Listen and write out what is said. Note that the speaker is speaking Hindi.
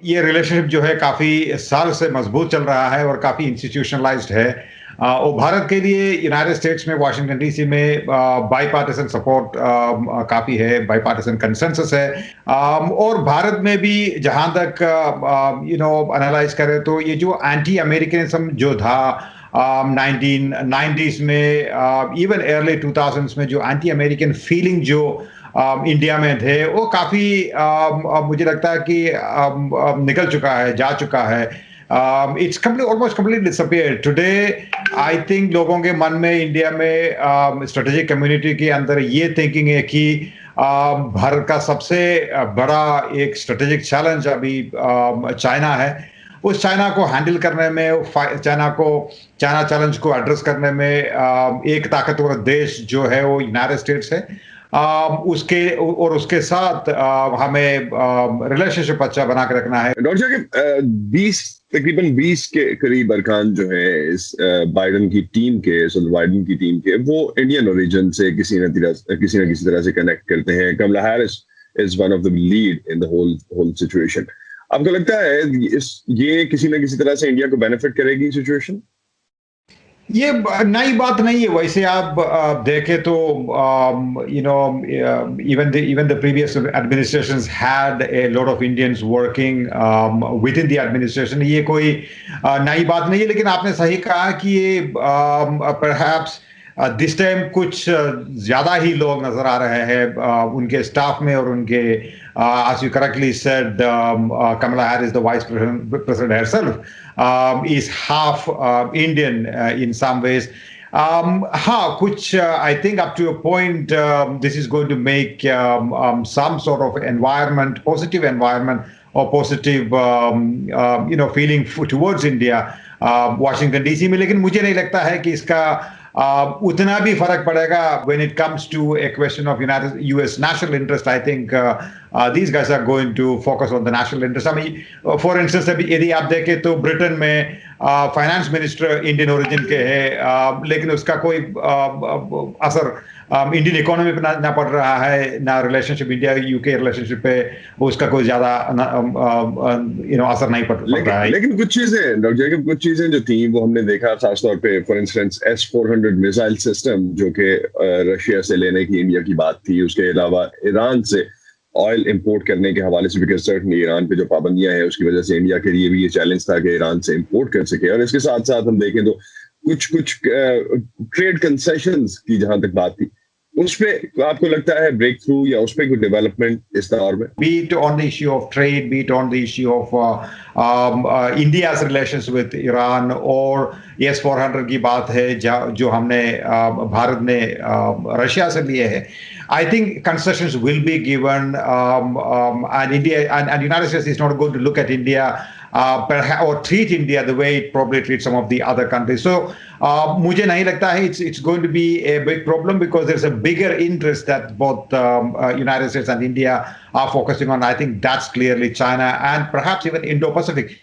ये रिलेशनशिप जो है काफ़ी साल से मजबूत चल रहा है और काफ़ी इंस्टीट्यूशनलाइज्ड है। और भारत के लिए यूनाइटेड स्टेट्स में वाशिंगटन डीसी में बाईपार्टिसन सपोर्ट काफ़ी है, बाईपार्टिसन कंसेंसस है। और भारत में भी जहाँ तक एनालाइज करें तो ये जो एंटी अमेरिकनिज्म जो था 1990s में, इवन अर्ली 2000s में, जो एंटी अमेरिकन फीलिंग जो इंडिया में थे, वो काफ़ी मुझे लगता है कि निकल चुका है, जा चुका है। It's almost completely disappeared today. I think लोगों के मन में, इंडिया में, स्ट्रेटेजिक कम्युनिटी के अंदर ये थिंकिंग है कि भारत का सबसे बड़ा एक स्ट्रेटेजिक चैलेंज अभी चाइना है। उस चाइना को हैंडल करने में, चाइना चैलेंज को एड्रेस करने में एक ताकतवर देश जो है वो यूनाइटेड स्टेट्स है। उसके साथ हमें रिलेशनशिप अच्छा बना के रखना है। डॉक्टर साहब, 20 तकरीबन 20 के करीब अरकान जो है इस बाइडन की टीम के, बाइडन की टीम के, वो इंडियन ओरिजिन से किसी न किसी तरह से कनेक्ट करते हैं। Kamala Harris is one of the lead in the whole situation. आपको लगता है ये किसी न किसी तरह से इंडिया को बेनिफिट करेगी सिचुएशन? ये नई बात नहीं है। वैसे आप देखें तो even the previous administrations had a lot of Indians working within the administration. ये कोई नई बात नहीं है, लेकिन आपने सही कहा कि ये perhaps दिस टाइम कुछ ज्यादा ही लोग नजर आ रहे हैं उनके स्टाफ में और उनके as you correctly said, Kamala Harris, the vice president herself, is half Indian in some ways. हाँ, कुछ I think up to a point this is going to make some sort of environment, positive environment or positive feeling towards India, Washington DC में। लेकिन मुझे नहीं लगता है कि इसका उतना भी फर्क पड़ेगा when it comes to a question of US national interest. I think these guys are going to focus on the national interest. I mean, for instance, यदि आप देखें तो ब्रिटेन में फाइनेंस मिनिस्टर इंडियन ओरिजिन के हैं, लेकिन उसका कोई असर इंडियन इकोनॉमी पे ना पड़ रहा है, ना रिलेशनशिप इंडिया यूके रिलेशनशिप पे उसका कोई ज्यादा असर नहीं पड़ रहा है। लेकिन कुछ चीजें जो थी वो हमने देखा, खासतौर पे for instance S-400 missile system जो कि रशिया से लेने की इंडिया की बात थी। उसके अलावा ईरान से ऑयल इंपोर्ट करने के हवाले से, बिकॉज सर्टनली ईरान पे जो पाबंदियां हैं उसकी वजह से इंडिया के लिए भी ये चैलेंज था कि ईरान से इंपोर्ट कर सके। और इसके साथ साथ हम देखें तो कुछ ट्रेड कंसेशंस की जहां तक बात थी, उस पे आपको लगता है ब्रेक थ्रू या उस पे कोई डेवलपमेंट इस दौर में? Be it on the issue of trade, be it on the issue of India's relations with Iran, और S-400 की बात है जो हमने भारत ने रशिया से लिए है। I think concessions will be given, and India and United States is not going to look at India or treat India the way it probably treats some of the other countries. So मुझे नहीं लगता है it's going to be a big problem, because there's a bigger interest that both United States and India are focusing on. I think that's clearly China and perhaps even Indo-Pacific.